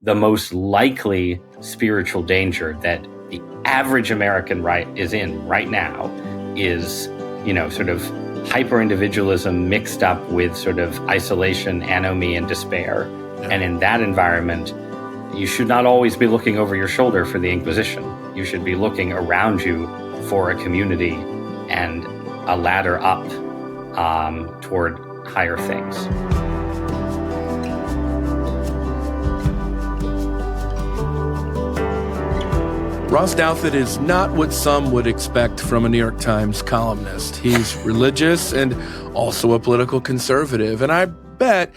the most likely spiritual danger that the average American is in right now is, sort of hyper-individualism mixed up with sort of isolation, anomie, and despair. And in that environment, you should not always be looking over your shoulder for the Inquisition. You should be looking around you for a community and a ladder up toward higher things. Ross Douthat is not what some would expect from a New York Times columnist. He's religious and also a political conservative. And I bet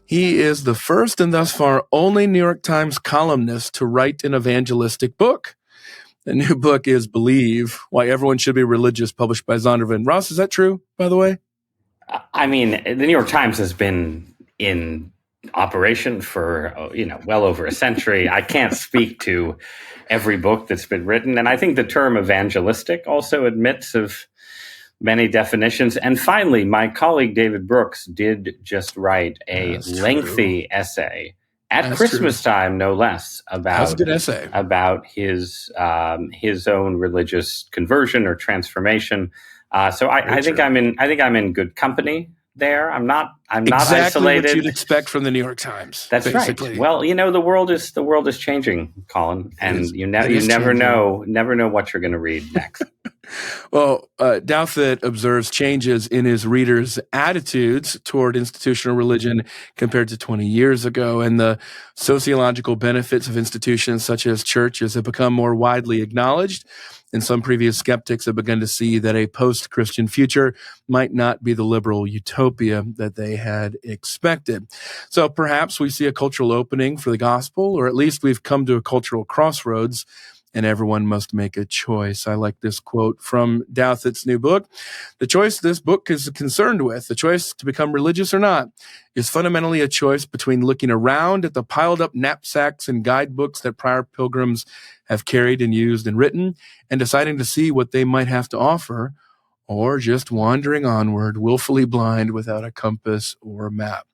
he is the first and thus far only New York Times columnist to write an evangelistic book. The new book is Believe, Why Everyone Should Be Religious, published by Zondervan. Ross, is that true, by the way? I mean, the New York Times has been in operation for, well over a century. I can't speak to every book that's been written. And I think the term evangelistic also admits of many definitions. And finally, my colleague David Brooks did just write a lengthy essay at Christmas time, no less, about his own religious conversion or transformation. So I think I'm in good company there. I'm not exactly isolated. What you'd expect from the New York Times. That's basically right. Well, the world is changing, Collin, and you never know what you're going to read next. Well, Douthat observes changes in his readers' attitudes toward institutional religion compared to 20 years ago, and the sociological benefits of institutions such as churches have become more widely acknowledged. And some previous skeptics have begun to see that a post-Christian future might not be the liberal utopia that they had expected. So perhaps we see a cultural opening for the gospel, or at least we've come to a cultural crossroads, and everyone must make a choice. I like this quote from Douthat's new book. The choice this book is concerned with, the choice to become religious or not, is fundamentally a choice between looking around at the piled up knapsacks and guidebooks that prior pilgrims have carried and used and written, and deciding to see what they might have to offer, or just wandering onward, willfully blind without a compass or a map.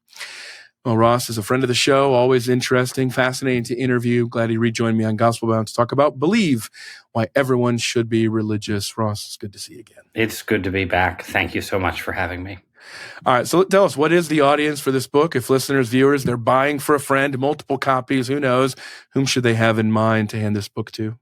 Well, Ross is a friend of the show, always interesting, fascinating to interview. Glad he rejoined me on Gospelbound to talk about Believe, Why Everyone Should Be Religious. Ross, it's good to see you again. It's good to be back. Thank you so much for having me. All right, so tell us, what is the audience for this book? If listeners, viewers, they're buying for a friend, multiple copies, who knows? Whom should they have in mind to hand this book to?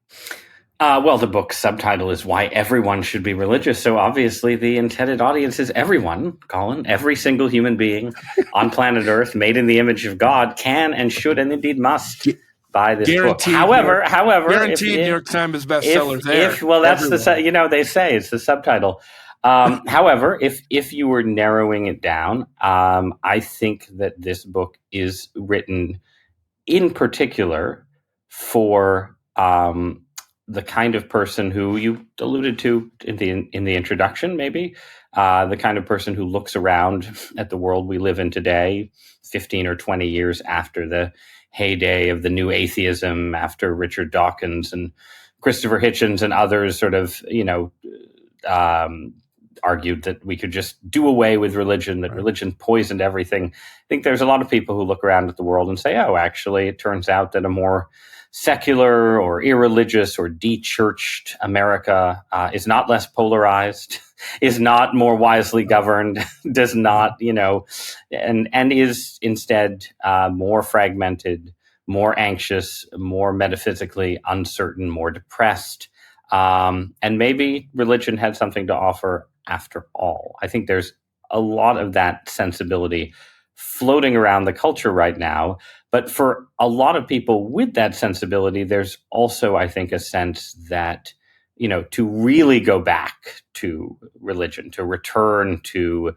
Well, the book's subtitle is Why Everyone Should Be Religious. So obviously the intended audience is everyone, Collin. Every single human being on planet Earth, made in the image of God, can and should and indeed must buy this book. However, guaranteed New York Times bestseller there. They say it's the subtitle. However, if you were narrowing it down, I think that this book is written in particular for the kind of person who you alluded to in the introduction, maybe the kind of person who looks around at the world we live in today, 15 or 20 years after the heyday of the new atheism, after Richard Dawkins and Christopher Hitchens and others sort of, argued that we could just do away with religion, that religion poisoned everything. I think there's a lot of people who look around at the world and say, oh, actually, it turns out that a more secular or irreligious or de-churched America is not less polarized, is not more wisely governed, does not, and is instead more fragmented, more anxious, more metaphysically uncertain, more depressed. And maybe religion had something to offer after all. I think there's a lot of that sensibility floating around the culture right now. But for a lot of people with that sensibility, there's also, I think, a sense that, to really go back to religion, to return to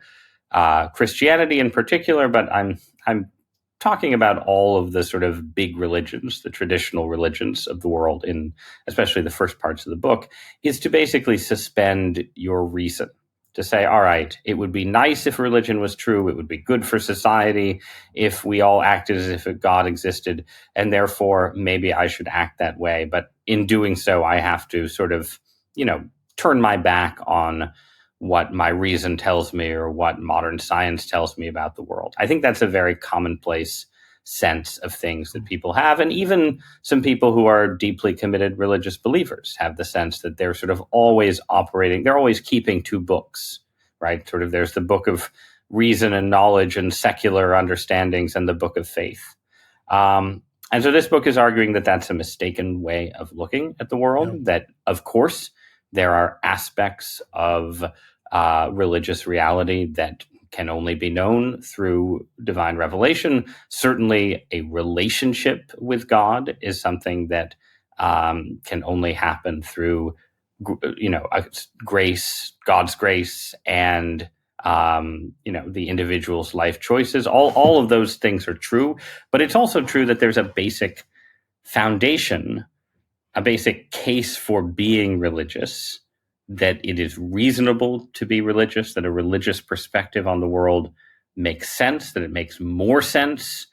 Christianity in particular, but I'm talking about all of the sort of big religions, the traditional religions of the world, in especially the first parts of the book, is to basically suspend your reason. To say, all right, it would be nice if religion was true. It would be good for society if we all acted as if God existed. And therefore, maybe I should act that way. But in doing so, I have to sort of, turn my back on what my reason tells me or what modern science tells me about the world. I think that's a very commonplace sense of things that people have. And even some people who are deeply committed religious believers have the sense that they're sort of always operating, they're always keeping two books, right? Sort of there's the book of reason and knowledge and secular understandings and the book of faith. And so this book is arguing that that's a mistaken way of looking at the world, that, of course, there are aspects of religious reality that can only be known through divine revelation. Certainly, a relationship with God is something that can only happen through, grace, God's grace, and the individual's life choices. All of those things are true, but it's also true that there's a basic foundation, a basic case for being religious, that it is reasonable to be religious, that a religious perspective on the world makes sense, that it makes more sense,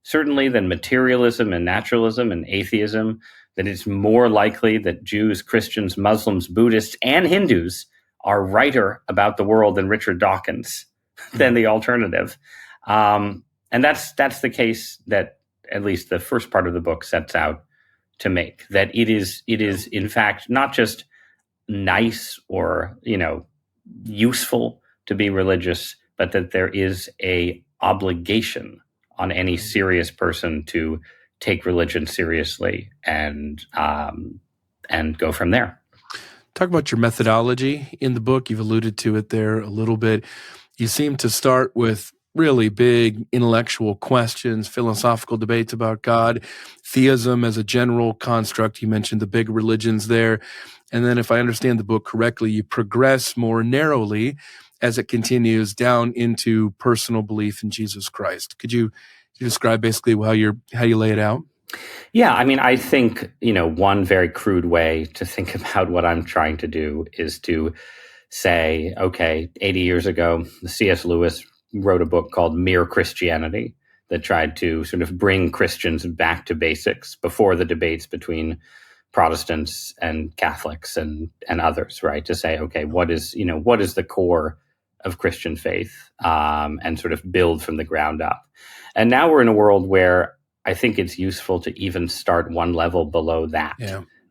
certainly, than materialism and naturalism and atheism, that it's more likely that Jews, Christians, Muslims, Buddhists, and Hindus are righter about the world than Richard Dawkins, than the alternative. And that's the case that at least the first part of the book sets out to make, that it is in fact not just nice or useful to be religious, but that there is a obligation on any serious person to take religion seriously and go from there. Talk about your methodology in the book. You've alluded to it there a little bit. You seem to start with really big intellectual questions, philosophical debates about God, theism as a general construct. You mentioned the big religions there. And then if I understand the book correctly, you progress more narrowly as it continues down into personal belief in Jesus Christ. Could you describe basically how you lay it out? Yeah, I mean, I think, one very crude way to think about what I'm trying to do is to say, okay, 80 years ago, C.S. Lewis wrote a book called Mere Christianity that tried to sort of bring Christians back to basics before the debates between Protestants and Catholics and others, right? To say, okay, what is the core of Christian faith, and sort of build from the ground up. And now we're in a world where I think it's useful to even start one level below that,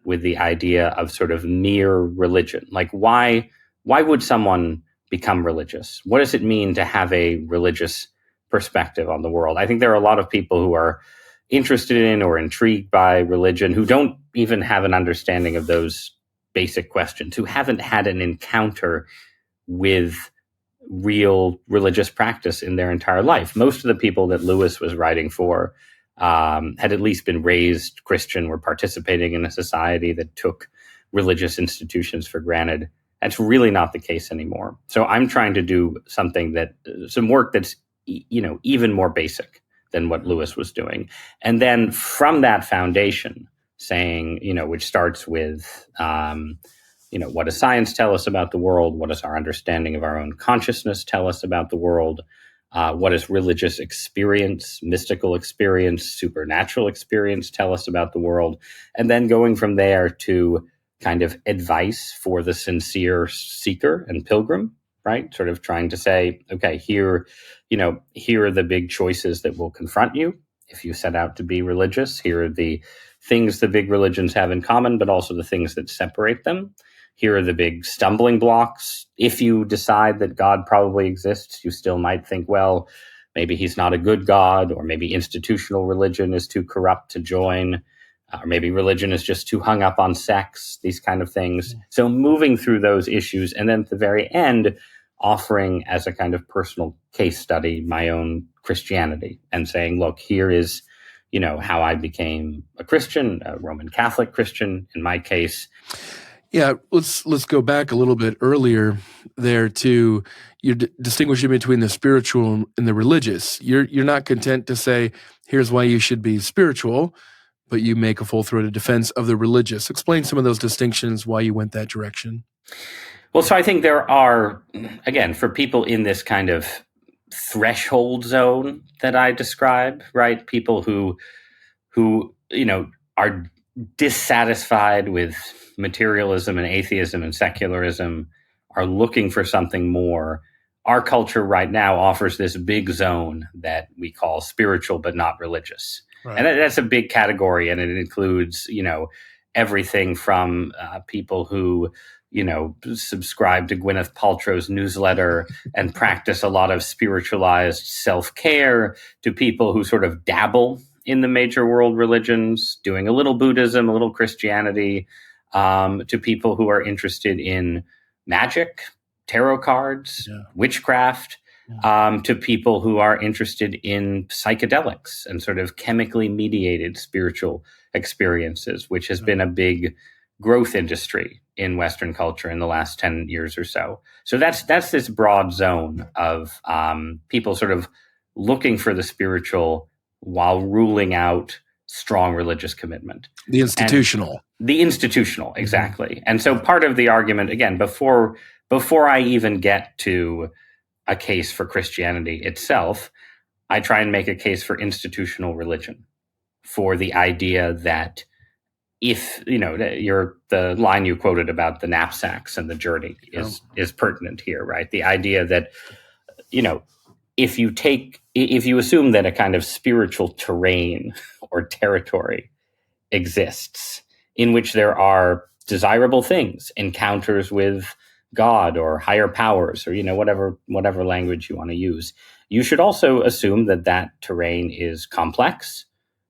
with the idea of sort of mere religion. Like, why would someone become religious? What does it mean to have a religious perspective on the world? I think there are a lot of people who are interested in or intrigued by religion who don't even have an understanding of those basic questions, who haven't had an encounter with real religious practice in their entire life. Most of the people that Lewis was writing for had at least been raised Christian, were participating in a society that took religious institutions for granted. That's really not the case anymore. So I'm trying to do some work that's, even more basic than what Lewis was doing. And then from that foundation, saying, which starts with, what does science tell us about the world? What does our understanding of our own consciousness tell us about the world? What does religious experience, mystical experience, supernatural experience tell us about the world? And then going from there to kind of advice for the sincere seeker and pilgrim, right? Sort of trying to say, okay, here are the big choices that will confront you if you set out to be religious. Here are the things the big religions have in common, but also the things that separate them. Here are the big stumbling blocks. If you decide that God probably exists, you still might think, well, maybe he's not a good God, or maybe institutional religion is too corrupt to join, or maybe religion is just too hung up on sex, these kind of things. So moving through those issues, and then at the very end, offering as a kind of personal case study my own Christianity and saying, look, here is, how I became a Christian, a Roman Catholic Christian in my case. Yeah, let's go back a little bit earlier there to you're distinguishing between the spiritual and the religious. You're not content to say, here's why you should be spiritual, but you make a full-throated defense of the religious. Explain some of those distinctions, why you went that direction. Well, so I think there are, again, for people in this kind of threshold zone that I describe, right? People who are dissatisfied with materialism and atheism and secularism, are looking for something more, our culture right now offers this big zone that we call spiritual but not religious. Right. And that's a big category, and it includes, everything from people who, subscribe to Gwyneth Paltrow's newsletter and practice a lot of spiritualized self-care, to people who sort of dabble in the major world religions, doing a little Buddhism, a little Christianity, to people who are interested in magic, tarot cards, witchcraft, to people who are interested in psychedelics and sort of chemically mediated spiritual experiences, which has been a big growth industry in Western culture in the last 10 years or so. So that's this broad zone of people sort of looking for the spiritual while ruling out strong religious commitment. The institutional. Exactly. And so part of the argument, again, before I even get to a case for Christianity itself, I try and make a case for institutional religion, for the idea that if, the line you quoted about the knapsacks and the journey is pertinent here, right? The idea that, if you assume that a kind of spiritual terrain or territory exists in which there are desirable things, encounters with God or higher powers, or whatever language you want to use, you should also assume that terrain is complex,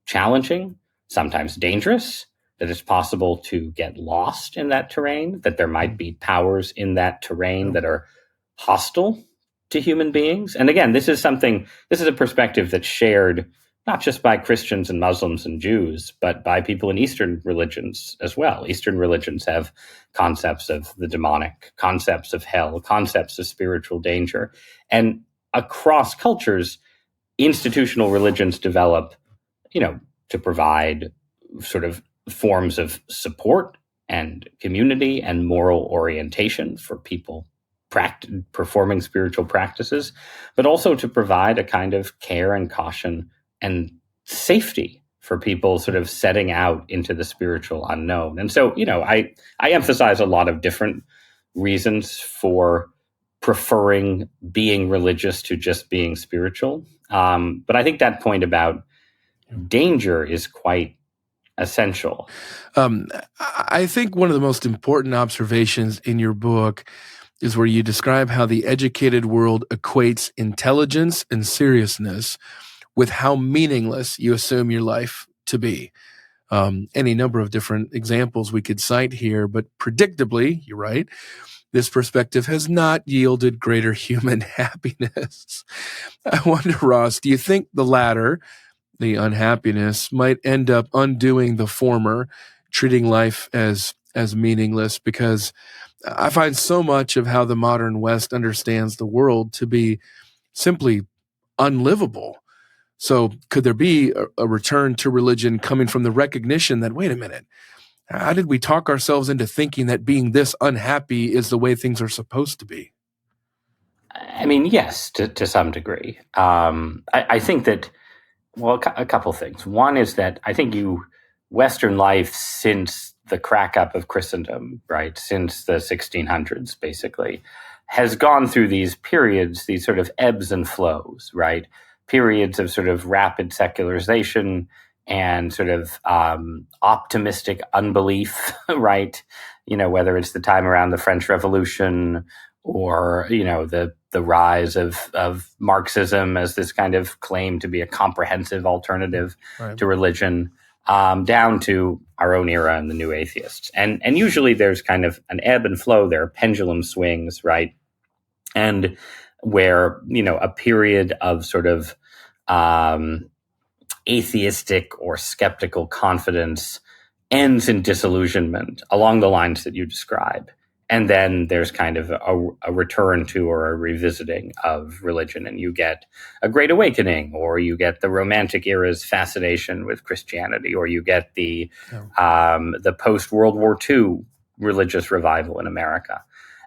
challenging, sometimes dangerous, that it's possible to get lost in that terrain, that there might be powers in that terrain that are hostile to human beings. And again, this is a perspective that's shared not just by Christians and Muslims and Jews, but by people in Eastern religions as well. Eastern religions have concepts of the demonic, concepts of hell, concepts of spiritual danger. And across cultures, institutional religions develop, to provide sort of forms of support and community and moral orientation for people performing spiritual practices, but also to provide a kind of care and caution and safety for people sort of setting out into the spiritual unknown. And so, I emphasize a lot of different reasons for preferring being religious to just being spiritual. But I think that point about danger is quite essential. I think one of the most important observations in your book is where you describe how the educated world equates intelligence and seriousness with how meaningless you assume your life to be. Any number of different examples we could cite here, but predictably, you're right, this perspective has not yielded greater human happiness. I wonder, Ross, do you think the latter, the unhappiness, might end up undoing the former, treating life as meaningless? Because I find so much of how the modern West understands the world to be simply unlivable. So could there be a return to religion coming from the recognition that, wait a minute, how did we talk ourselves into thinking that being this unhappy is the way things are supposed to be? I mean, yes, to some degree. I think that, well, a couple things. One is that I think Western life since the crack up of Christendom, right, since the 1600s, basically, has gone through these periods, these sort of ebbs and flows, right? Periods of sort of rapid secularization and sort of optimistic unbelief, right? Whether it's the time around the French Revolution or, the rise of Marxism as this kind of claim to be a comprehensive alternative to religion, down to our own era and the new atheists. And usually there's kind of an ebb and flow there, pendulum swings, right? And where, a period of sort of atheistic or skeptical confidence ends in disillusionment along the lines that you describe. And then there's kind of a return to or a revisiting of religion, and you get a Great Awakening, or you get the Romantic era's fascination with Christianity, or you get the post-World War II religious revival in America.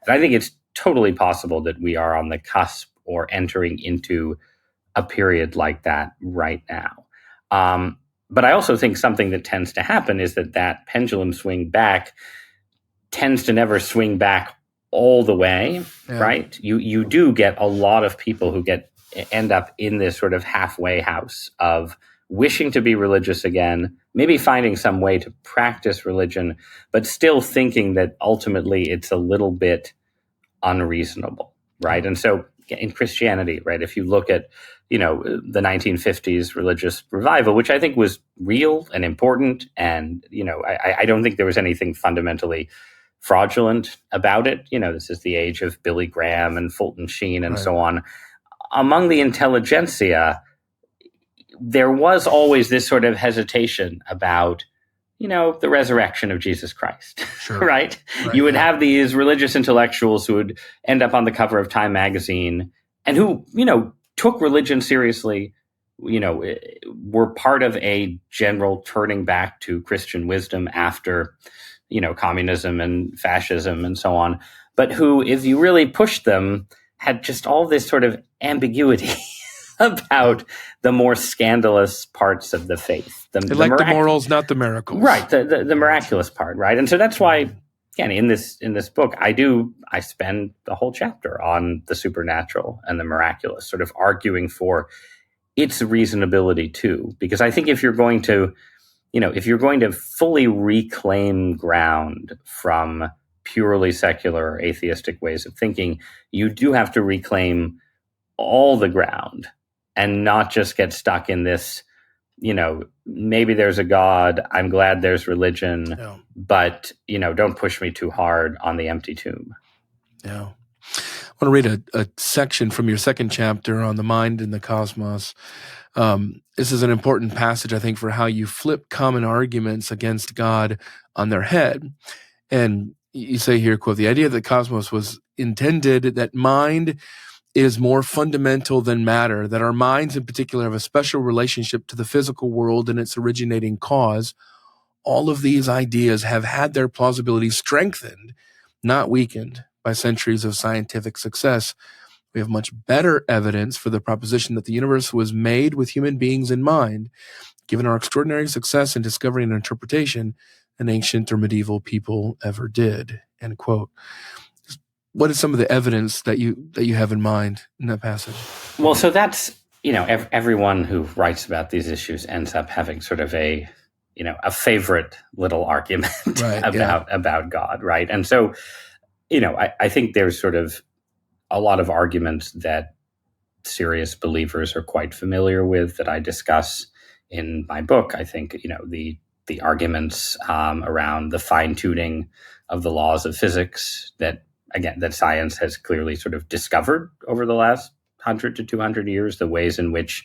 And I think it's totally possible that we are on the cusp or entering into a period like that right now. But I also think something that tends to happen is that pendulum swing back tends to never swing back all the way, Yeah. right? You do get a lot of people who end up in this sort of halfway house of wishing to be religious again, maybe finding some way to practice religion, but still thinking that ultimately it's a little bit unreasonable, right? And so in Christianity, right, if you look at, the 1950s religious revival, which I think was real and important, and, I don't think there was anything fundamentally fraudulent about it. This is the age of Billy Graham and Fulton Sheen and so on. Among the intelligentsia, there was always this sort of hesitation about, the resurrection of Jesus Christ, Sure. right? You would have these religious intellectuals who would end up on the cover of Time magazine and who, took religion seriously, were part of a general turning back to Christian wisdom after, communism and fascism and so on, but who, if you really pushed them, had just all this sort of ambiguity about the more scandalous parts of the faith. They like the morals, not the miracles. Right, the miraculous part, right? And so that's why, again, in this book, I spend the whole chapter on the supernatural and the miraculous, sort of arguing for its reasonability too. Because I think if you're going to fully reclaim ground from purely secular or atheistic ways of thinking, you do have to reclaim all the ground and not just get stuck in this, maybe there's a God, I'm glad there's religion, but, don't push me too hard on the empty tomb. Yeah. I want to read a section from your second chapter on the mind and the cosmos. This is an important passage, I think, for how you flip common arguments against God on their head. And you say here, quote, the idea that cosmos was intended, that mind is more fundamental than matter, that our minds in particular have a special relationship to the physical world and its originating cause. All of these ideas have had their plausibility strengthened, not weakened, by centuries of scientific success. We have much better evidence for the proposition that the universe was made with human beings in mind, given our extraordinary success in discovery and interpretation an ancient or medieval people ever did, end quote. What is some of the evidence that you have in mind in that passage? Well, so that's, everyone who writes about these issues ends up having sort of a favorite little argument about God, right? And so, I think there's sort of a lot of arguments that serious believers are quite familiar with that I discuss in my book. I think, the arguments around the fine-tuning of the laws of physics that science has clearly sort of discovered over the last 100 to 200 years, the ways in which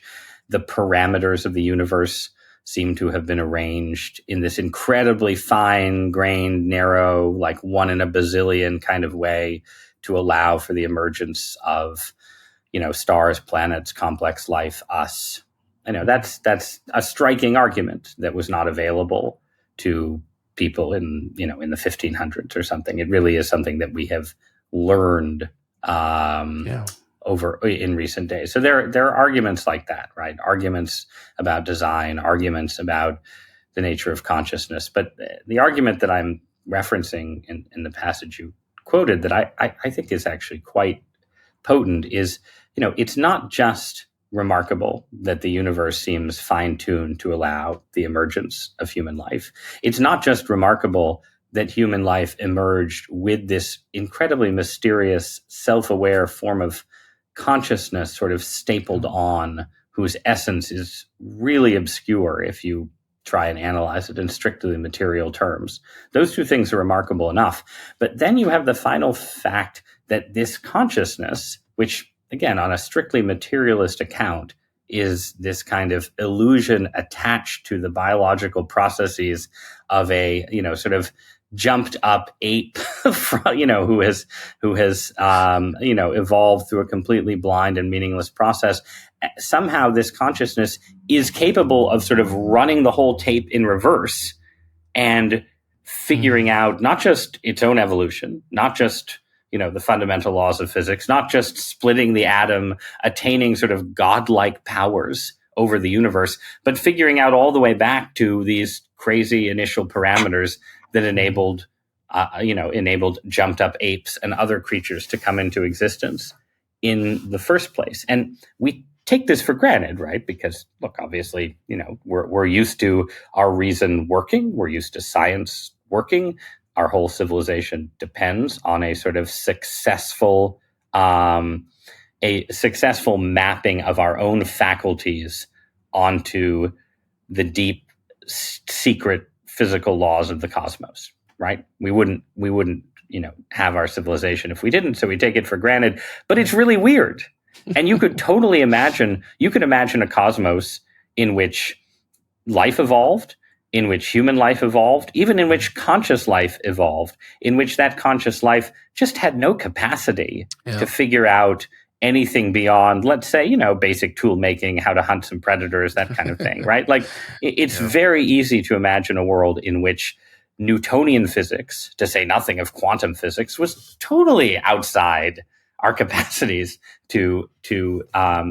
the parameters of the universe seem to have been arranged in this incredibly fine-grained, narrow, like 1 in a bazillion kind of way to allow for the emergence of, stars, planets, complex life, us. That's a striking argument that was not available to people in the 1500s or something. It really is something that we have learned over in recent days. So there are arguments like that, right? Arguments about design, arguments about the nature of consciousness. But the argument that I'm referencing in the passage you quoted that I think is actually quite potent is, it's not just remarkable that the universe seems fine-tuned to allow the emergence of human life. It's not just remarkable that human life emerged with this incredibly mysterious, self-aware form of consciousness sort of stapled on, whose essence is really obscure if you try and analyze it in strictly material terms. Those two things are remarkable enough. But then you have the final fact that this consciousness, which again, on a strictly materialist account, is this kind of illusion attached to the biological processes of a, sort of jumped up ape, who has evolved through a completely blind and meaningless process. Somehow this consciousness is capable of sort of running the whole tape in reverse and figuring out not just its own evolution, not just the fundamental laws of physics, not just splitting the atom, attaining sort of godlike powers over the universe, but figuring out all the way back to these crazy initial parameters that enabled enabled jumped up apes and other creatures to come into existence in the first place. And we take this for granted, right? Because look, obviously, we're used to our reason working. We're used to science working. Our whole civilization depends on a sort of successful mapping of our own faculties onto the deep, secret physical laws of the cosmos, right? We wouldn't, have our civilization if we didn't. So we take it for granted, but it's really weird. And you could totally imagine a cosmos in which life evolved, in which human life evolved, even in which conscious life evolved, in which that conscious life just had no capacity to figure out anything beyond, let's say, basic tool making, how to hunt some predators, that kind of thing, right? Like it's very easy to imagine a world in which Newtonian physics, to say nothing of quantum physics, was totally outside our capacities to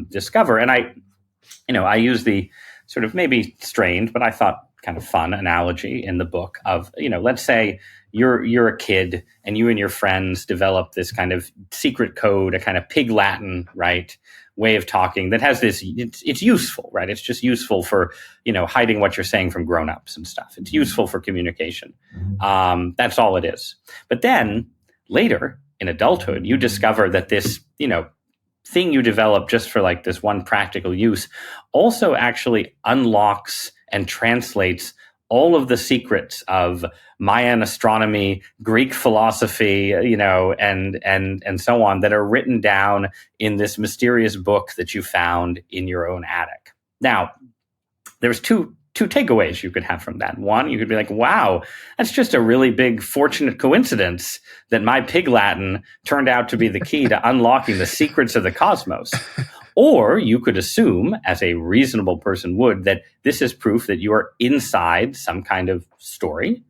discover. And I use the sort of maybe strange, but I thought kind of fun analogy in the book of, let's say you're a kid and you and your friends develop this kind of secret code, a kind of pig Latin, right, way of talking that has this, it's useful, right? It's just useful for, hiding what you're saying from grownups and stuff. It's useful for communication. That's all it is. But then later in adulthood, you discover that this, thing you develop just for like this one practical use also actually unlocks and translates all of the secrets of Mayan astronomy, Greek philosophy, and so on that are written down in this mysterious book that you found in your own attic. Now, there's two takeaways you could have from that. One, you could be like, wow, that's just a really big fortunate coincidence that my pig Latin turned out to be the key to unlocking the secrets of the cosmos. Or you could assume, as a reasonable person would, that this is proof that you are inside some kind of story.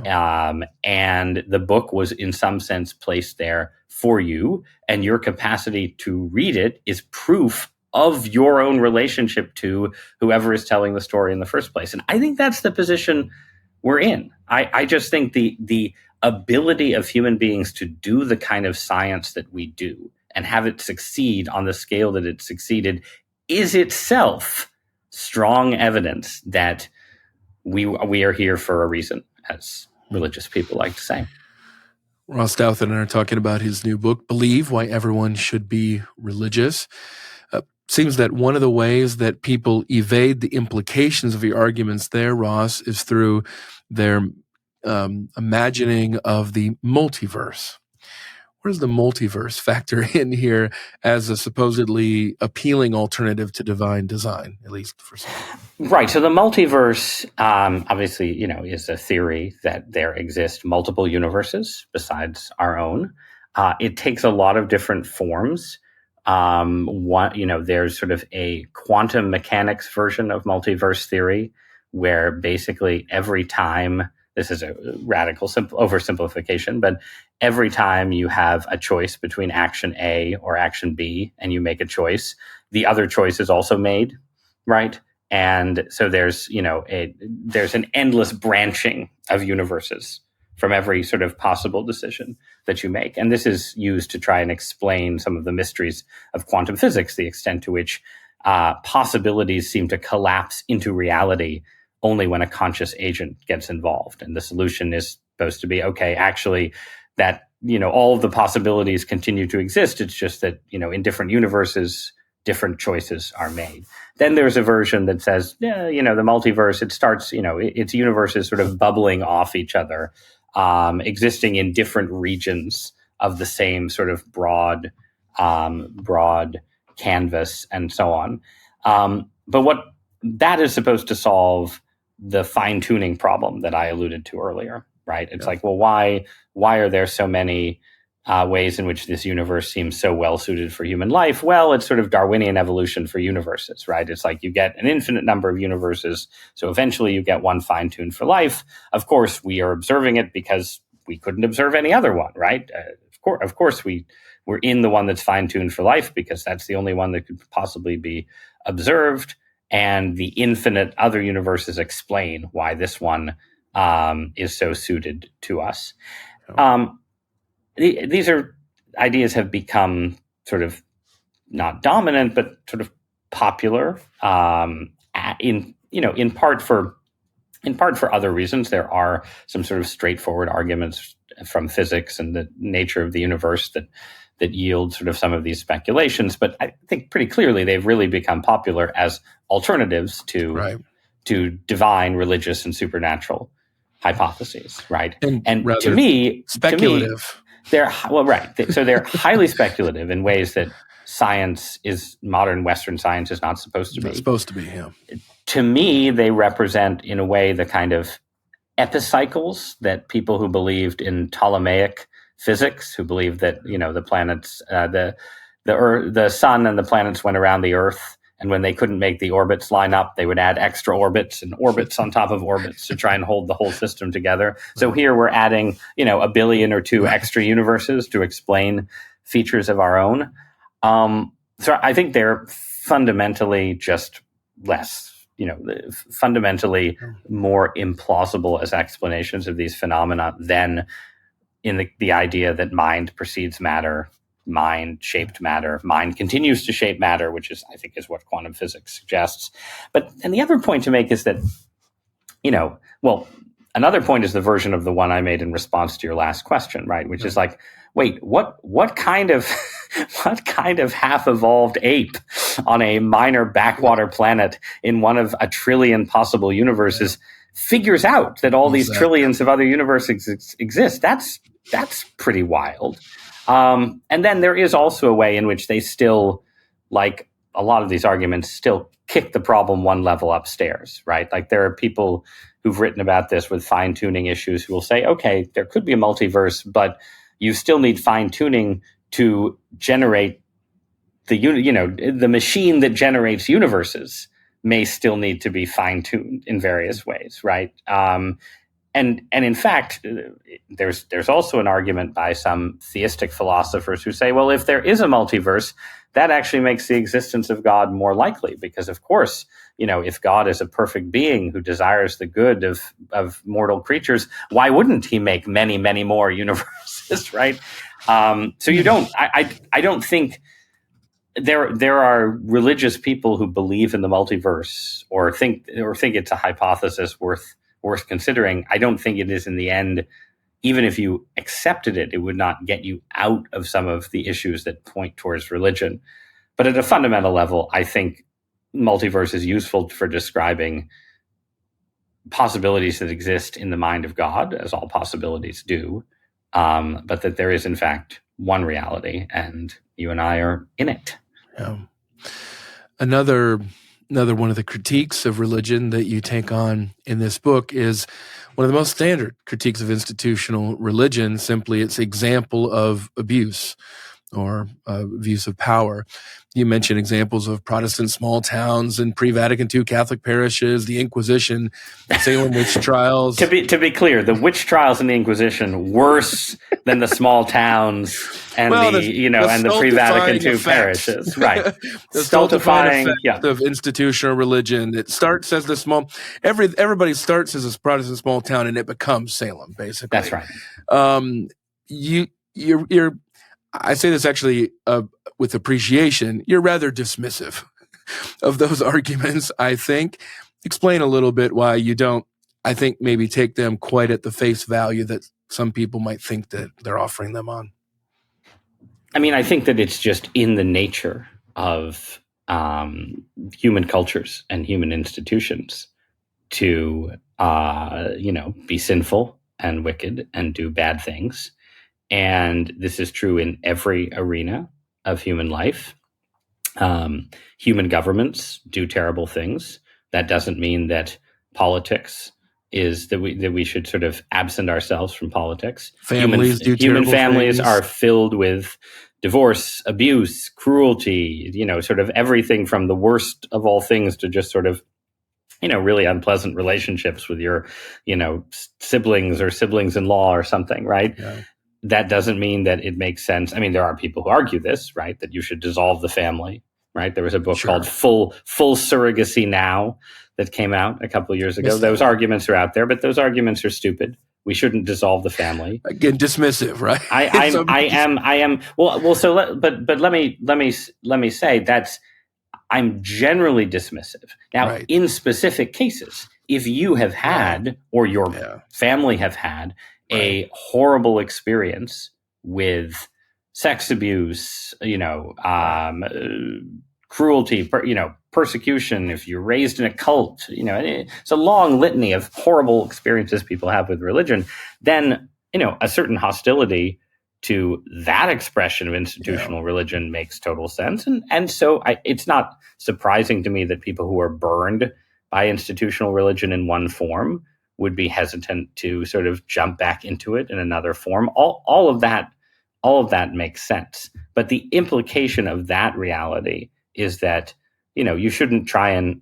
And the book was in some sense placed there for you, and your capacity to read it is proof of your own relationship to whoever is telling the story in the first place. And I think that's the position we're in. I just think the ability of human beings to do the kind of science that we do and have it succeed on the scale that it succeeded is itself strong evidence that we are here for a reason, as religious people like to say. Ross Douthat and I are talking about his new book, Believe, Why Everyone Should Be Religious. Seems that one of the ways that people evade the implications of your arguments there, Ross, is through their imagining of the multiverse. Where does the multiverse factor in here as a supposedly appealing alternative to divine design, at least for some? Right. So the multiverse, obviously, is a theory that there exist multiple universes besides our own. It takes a lot of different forms. There's sort of a quantum mechanics version of multiverse theory, where basically every time, this is a radical oversimplification, but every time you have a choice between action A or action B and you make a choice, the other choice is also made, right? And so there's an endless branching of universes from every sort of possible decision that you make. And this is used to try and explain some of the mysteries of quantum physics, the extent to which possibilities seem to collapse into reality only when a conscious agent gets involved. And the solution is supposed to be, okay, actually, that, all of the possibilities continue to exist. It's just that, in different universes, different choices are made. Then there's a version that says, the multiverse, it starts, it's universes sort of bubbling off each other, existing in different regions of the same sort of broad canvas and so on. But what that is supposed to solve the fine-tuning problem that I alluded to earlier, right? It's like, well, why are there so many ways in which this universe seems so well suited for human life? Well, it's sort of Darwinian evolution for universes, right? It's like you get an infinite number of universes, so eventually you get one fine-tuned for life. Of course, we are observing it because we couldn't observe any other one, right? Of course, we're in the one that's fine-tuned for life because that's the only one that could possibly be observed. And the infinite other universes explain why this one is so suited to us. These are ideas have become sort of not dominant, but sort of popular in part for other reasons. There are some sort of straightforward arguments from physics and the nature of the universe that yield sort of some of these speculations. But I think pretty clearly they've really become popular as alternatives to divine, religious, and supernatural hypotheses, right? And to me, speculative. They're so they're highly speculative in ways that modern Western science is not supposed to be. Not supposed to be, yeah. To me, they represent, in a way, the kind of epicycles that people who believed in Ptolemaic physics, who believed that the planets, the sun and the planets went around the Earth, and when they couldn't make the orbits line up, they would add extra orbits and orbits on top of orbits to try and hold the whole system together. So here we're adding, a billion or two extra universes to explain features of our own. So I think they're fundamentally just fundamentally more implausible as explanations of these phenomena than in the idea that mind precedes matter, mind shaped matter, mind continues to shape matter, which is, I think, is what quantum physics suggests. And the other point to make is that, another point is the version of the one I made in response to your last question, right? Which is like, wait, what kind of half evolved ape on a minor backwater planet in one of a trillion possible universes figures out that all these trillions of other universes exist? That's pretty wild. And then there is also a way in which they still, like a lot of these arguments, still kick the problem one level upstairs, right? Like there are people who've written about this with fine-tuning issues who will say, okay, there could be a multiverse, but you still need fine-tuning to generate the machine that generates universes may still need to be fine-tuned in various ways, right? And in fact, there's also an argument by some theistic philosophers who say, well, if there is a multiverse, that actually makes the existence of God more likely, because of course, if God is a perfect being who desires the good of mortal creatures, why wouldn't he make many, many more universes, right? So I don't think there are religious people who believe in the multiverse or think it's a hypothesis worth considering. I don't think it is in the end. Even if you accepted it, it would not get you out of some of the issues that point towards religion. But at a fundamental level, I think multiverse is useful for describing possibilities that exist in the mind of God, as all possibilities do, but that there is, in fact, one reality, and you and I are in it. Yeah. Another one of the critiques of religion that you take on in this book is one of the most standard critiques of institutional religion, simply its example of abuse or abuse of power. You mentioned examples of Protestant small towns and pre-Vatican II Catholic parishes, the Inquisition, Salem witch trials. To be clear, the witch trials and the Inquisition worse than the small towns and the pre-Vatican II parishes, right? The stultifying effect of institutional religion. It starts as the small. Everybody starts as a Protestant small town, and it becomes Salem, basically. That's right. You're. I say this actually with appreciation. You're rather dismissive of those arguments, I think. Explain a little bit why you don't, I think, maybe take them quite at the face value that some people might think that they're offering them on. I mean, I think that it's just in the nature of human cultures and human institutions to, be sinful and wicked and do bad things. And this is true in every arena of human life. Human governments do terrible things. That doesn't mean that politics is that we should sort of absent ourselves from politics. Human families are filled with divorce, abuse, cruelty, sort of everything from the worst of all things to just sort of, really unpleasant relationships with your, siblings or siblings-in-law or something, right? Yeah. That doesn't mean that it makes sense. I mean, there are people who argue this, right? That you should dissolve the family, right? There was a book called Full Surrogacy Now that came out a couple of years ago. Those arguments are out there, but those arguments are stupid. We shouldn't dissolve the family. Again, dismissive, right? I am. Well. So, let me say I'm generally dismissive. Now, Right. in specific cases, if you have had or your family have had a horrible experience with sex abuse, cruelty, persecution, if you're raised in a cult, it's a long litany of horrible experiences people have with religion, then, a certain hostility to that expression of institutional religion makes total sense. And so it's not surprising to me that people who are burned by institutional religion in one form would be hesitant to sort of jump back into it in another form. All of that makes sense. But the implication of that reality is that, you shouldn't try and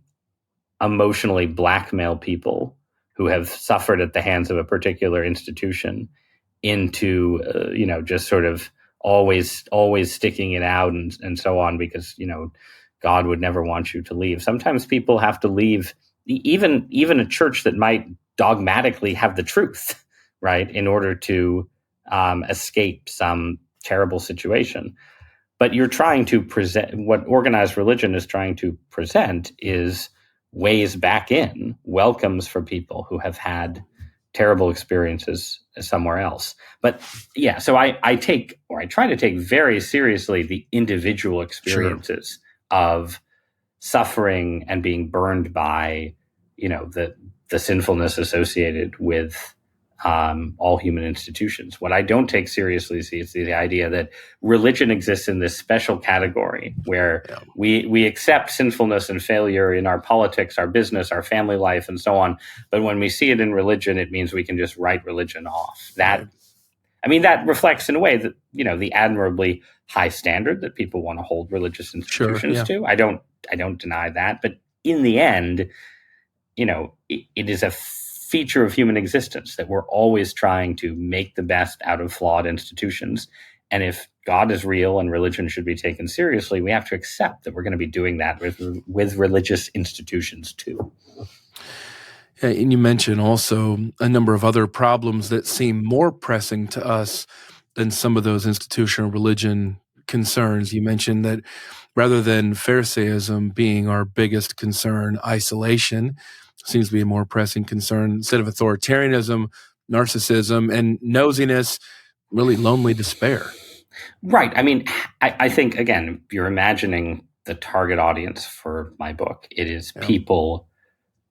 emotionally blackmail people who have suffered at the hands of a particular institution into just sort of always sticking it out and so on, because God would never want you to leave. Sometimes people have to leave even a church that might dogmatically have the truth, right, in order to escape some terrible situation. But you're trying to present, what organized religion is trying to present is ways back in, welcomes for people who have had terrible experiences somewhere else. But yeah, so I try to take very seriously the individual experiences of suffering and being burned by, the sinfulness associated with all human institutions. What I don't take seriously is the idea that religion exists in this special category where we accept sinfulness and failure in our politics, our business, our family life, and so on. But when we see it in religion, it means we can just write religion off. That reflects in a way that, the admirably high standard that people want to hold religious institutions to. I don't deny that. But in the end, it is a feature of human existence that we're always trying to make the best out of flawed institutions. And if God is real and religion should be taken seriously, we have to accept that we're going to be doing that with religious institutions too. And you mentioned also a number of other problems that seem more pressing to us than some of those institutional religion concerns. You mentioned that rather than Pharisaism being our biggest concern, isolation seems to be a more pressing concern. Instead of authoritarianism, narcissism, and nosiness, really lonely despair. Right. I think, again, you're imagining the target audience for my book. It is people,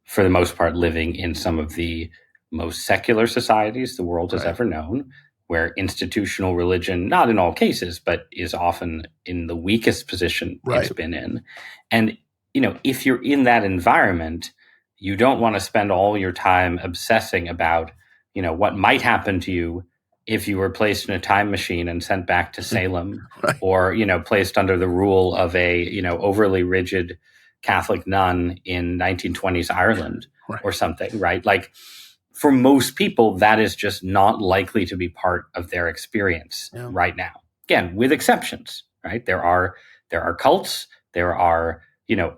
for the most part, living in some of the most secular societies the world has ever known, where institutional religion, not in all cases, but is often in the weakest position it's been in. And, if you're in that environment, you don't want to spend all your time obsessing about, what might happen to you if you were placed in a time machine and sent back to Salem, or, placed under the rule of a, overly rigid Catholic nun in 1920s Ireland or something, right? Like, for most people, that is just not likely to be part of their experience right now. Again, with exceptions, right? There are cults, there are,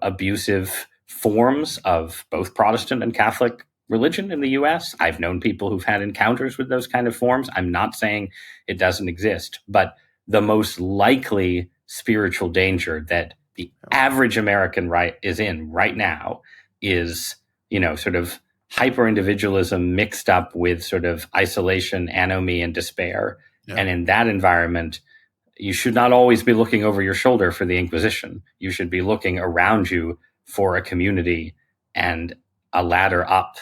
abusive forms of both Protestant and Catholic religion in the US. I've known people who've had encounters with those kind of forms. I'm not saying it doesn't exist, but the most likely spiritual danger that the average American is in right now is, sort of hyper-individualism mixed up with sort of isolation, anomie, and despair. And in that environment, you should not always be looking over your shoulder for the Inquisition. You should be looking around you for a community and a ladder up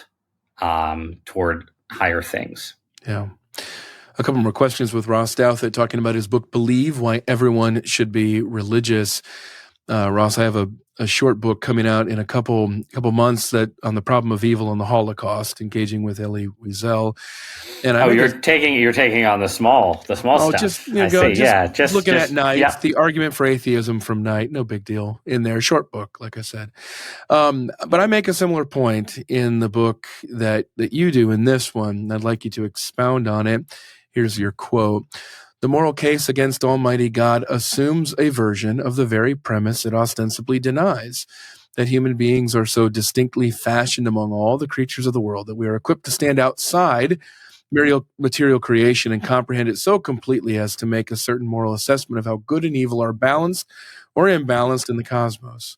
toward higher things. Yeah. A couple more questions with Ross Douthat talking about his book, Believe, Why Everyone Should Be Religious. Ross, I have a short book coming out in a couple months that on the problem of evil and the Holocaust, engaging with Elie Wiesel. And you're taking on the small stuff. Just looking at Night. Yeah. The Argument for Atheism from Night, no big deal in there. Short book, like I said. But I make a similar point in the book that you do in this one. I'd like you to expound on it. Here's your quote. The moral case against Almighty God assumes a version of the very premise it ostensibly denies, that human beings are so distinctly fashioned among all the creatures of the world that we are equipped to stand outside material creation and comprehend it so completely as to make a certain moral assessment of how good and evil are balanced or imbalanced in the cosmos.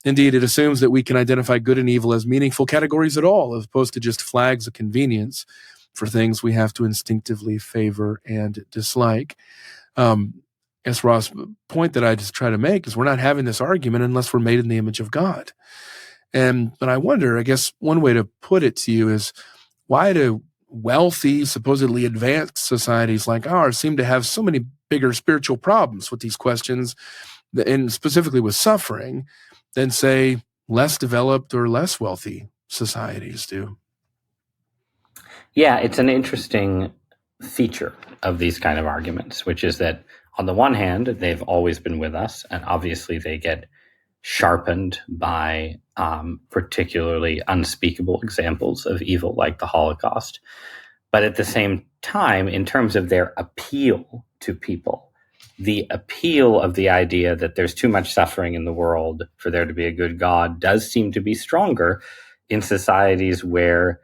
Indeed, it assumes that we can identify good and evil as meaningful categories at all, as opposed to just flags of convenience for things we have to instinctively favor and dislike. As Ross, point that I just try to make is we're not having this argument unless we're made in the image of God. But I wonder, I guess one way to put it to you is, why do wealthy, supposedly advanced societies like ours seem to have so many bigger spiritual problems with these questions, and specifically with suffering, than, say, less developed or less wealthy societies do? Yeah, it's an interesting feature of these kind of arguments, which is that on the one hand, they've always been with us, and obviously they get sharpened by particularly unspeakable examples of evil like the Holocaust. But at the same time, in terms of their appeal to people, the appeal of the idea that there's too much suffering in the world for there to be a good God does seem to be stronger in societies where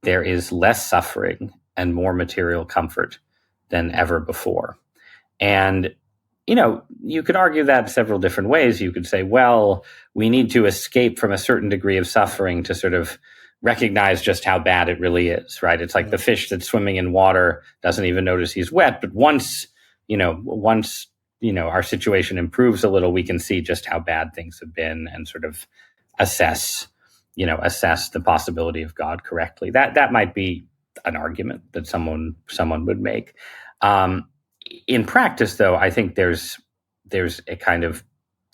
there is less suffering and more material comfort than ever before. And, you could argue that several different ways. You could say, well, we need to escape from a certain degree of suffering to sort of recognize just how bad it really is, right? It's like the fish that's swimming in water doesn't even notice he's wet. But once our situation improves a little, we can see just how bad things have been and sort of assess the possibility of God correctly. That might be an argument that someone would make. In practice, though, I think there's a kind of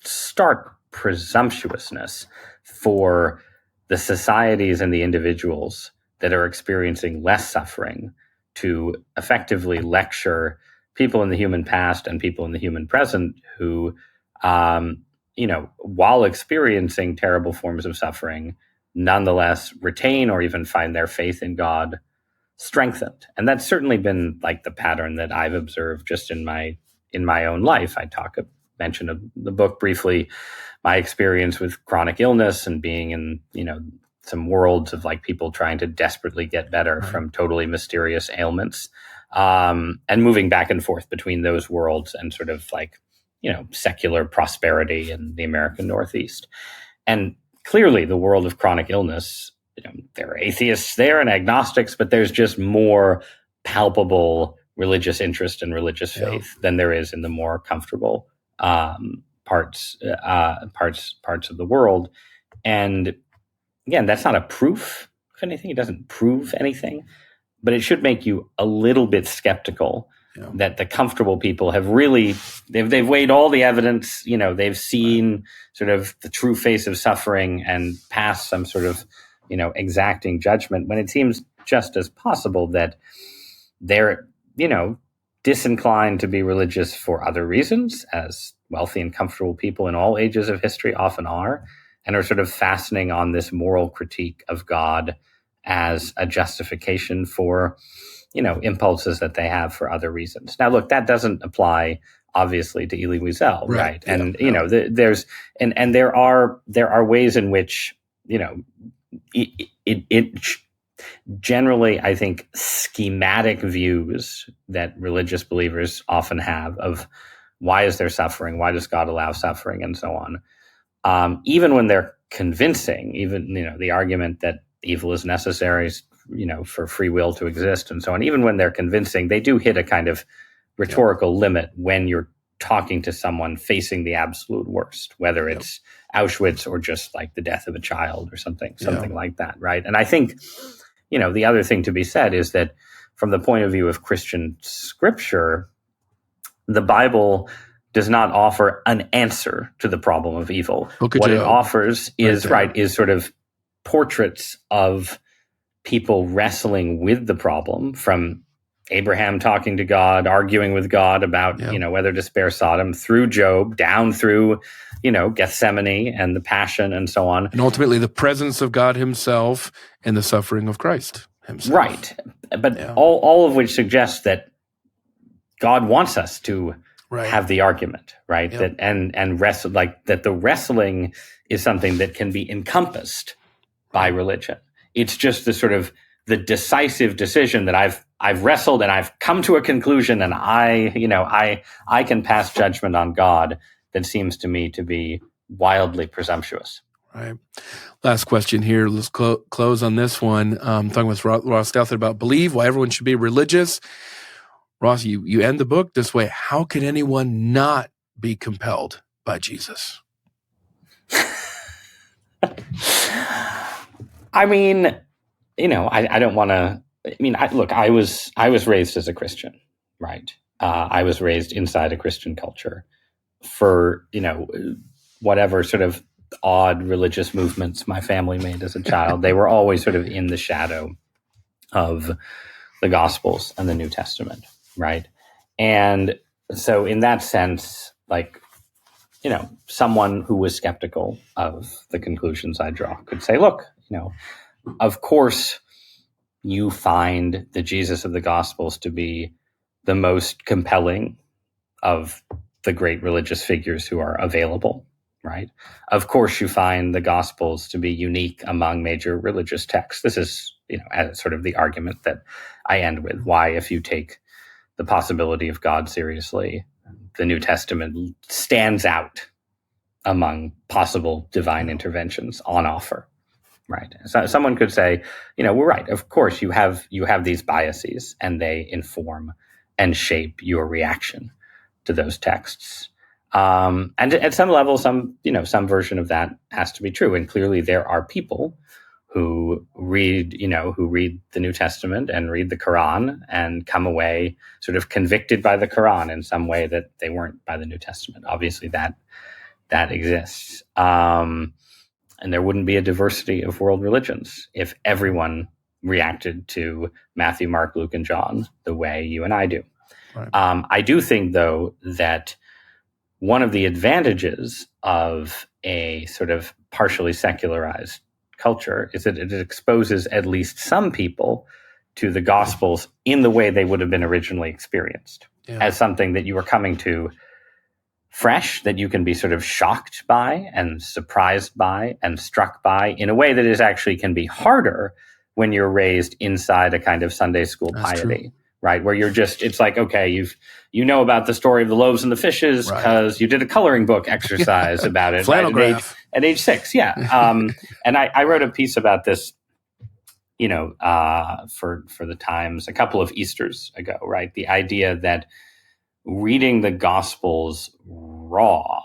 stark presumptuousness for the societies and the individuals that are experiencing less suffering to effectively lecture people in the human past and people in the human present who, while experiencing terrible forms of suffering, nonetheless retain or even find their faith in God strengthened. And that's certainly been like the pattern that I've observed just in my own life. I mentioned in the book briefly my experience with chronic illness and being in, some worlds of like people trying to desperately get better from totally mysterious ailments, and moving back and forth between those worlds and sort of like, secular prosperity in the American Northeast. And clearly the world of chronic illness, there are atheists there and agnostics, but there's just more palpable religious interest and religious faith than there is in the more comfortable parts of the world. And again, that's not a proof of anything. It doesn't prove anything, but it should make you a little bit skeptical that the comfortable people have really, they've weighed all the evidence, they've seen sort of the true face of suffering and passed some sort of, exacting judgment, when it seems just as possible that they're, disinclined to be religious for other reasons, as wealthy and comfortable people in all ages of history often are, and are sort of fastening on this moral critique of God as a justification for, impulses that they have for other reasons. Now, look, that doesn't apply obviously to Elie Wiesel, right? And there's and there are ways in which it generally, I think, schematic views that religious believers often have of why is there suffering, why does God allow suffering, and so on. Even when they're convincing, even the argument that evil is necessary, for free will to exist, and so on. Even when they're convincing, they do hit a kind of rhetorical limit when you're talking to someone facing the absolute worst, whether it's Auschwitz or just like the death of a child or something like that, right? And I think, the other thing to be said is that from the point of view of Christian scripture, the Bible does not offer an answer to the problem of evil. What it offers is sort of portraits of people wrestling with the problem, from Abraham talking to God, arguing with God about, whether to spare Sodom, through Job, down through, Gethsemane and the Passion and so on. And ultimately the presence of God himself and the suffering of Christ himself. Right. But all of which suggests that God wants us to have the argument, right? That and wrestle, like that the wrestling is something that can be encompassed by religion. It's just the sort of the decisive decision that I've wrestled and I've come to a conclusion, and I can pass judgment on God, that seems to me to be wildly presumptuous. Right. Last question here. Let's close on this one. Talking with Ross Douthat about believe, why everyone should be religious. Ross, you end the book this way. How can anyone not be compelled by Jesus? I mean, I don't want to. I mean, look, I was raised as a Christian, right? I was raised inside a Christian culture. For whatever sort of odd religious movements my family made as a child, they were always sort of in the shadow of the Gospels and the New Testament, right? And so, in that sense, like, someone who was skeptical of the conclusions I draw could say, look, of course, you find the Jesus of the Gospels to be the most compelling of the great religious figures who are available, right? Of course, you find the Gospels to be unique among major religious texts. This is, as sort of the argument that I end with. Why, if you take the possibility of God seriously, the New Testament stands out among possible divine interventions on offer. Right. So someone could say, we're right. Of course, you have these biases, and they inform and shape your reaction to those texts. And at some level, some version of that has to be true. And clearly, there are people who read the New Testament and read the Quran and come away sort of convicted by the Quran in some way that they weren't by the New Testament. Obviously, that exists. And there wouldn't be a diversity of world religions if everyone reacted to Matthew, Mark, Luke, and John the way you and I do. Right. I do think, though, that one of the advantages of a sort of partially secularized culture is that it exposes at least some people to the Gospels in the way they would have been originally experienced, as something that you were coming to fresh, that you can be sort of shocked by and surprised by and struck by in a way that is actually can be harder when you're raised inside a kind of Sunday school piety, right? Where you're just, it's like, okay, you know about the story of the loaves and the fishes because you did a coloring book exercise about it at age 6. Yeah. And I wrote a piece about this, for the Times a couple of Easters ago, right? The idea that reading the Gospels raw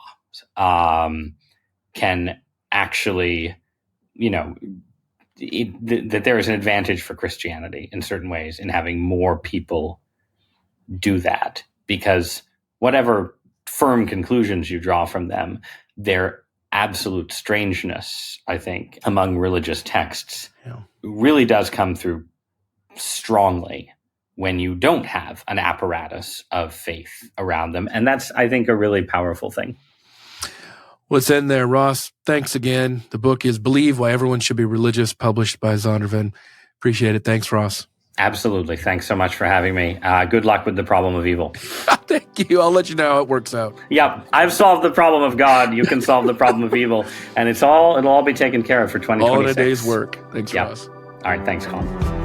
can actually, that there is an advantage for Christianity in certain ways in having more people do that, because whatever firm conclusions you draw from them, their absolute strangeness, I think, among religious texts really does come through strongly when you don't have an apparatus of faith around them. And that's, I think, a really powerful thing. Let's end there. Ross, thanks again. The book is Believe, Why Everyone Should Be Religious, published by Zondervan. Appreciate it. Thanks, Ross. Absolutely. Thanks so much for having me. Good luck with the problem of evil. Thank you. I'll let you know how it works out. Yep. I've solved the problem of God. You can solve the problem of evil. And it'll all be taken care of for 2026. All in a day's work. Thanks, Ross. All right. Thanks, Collin.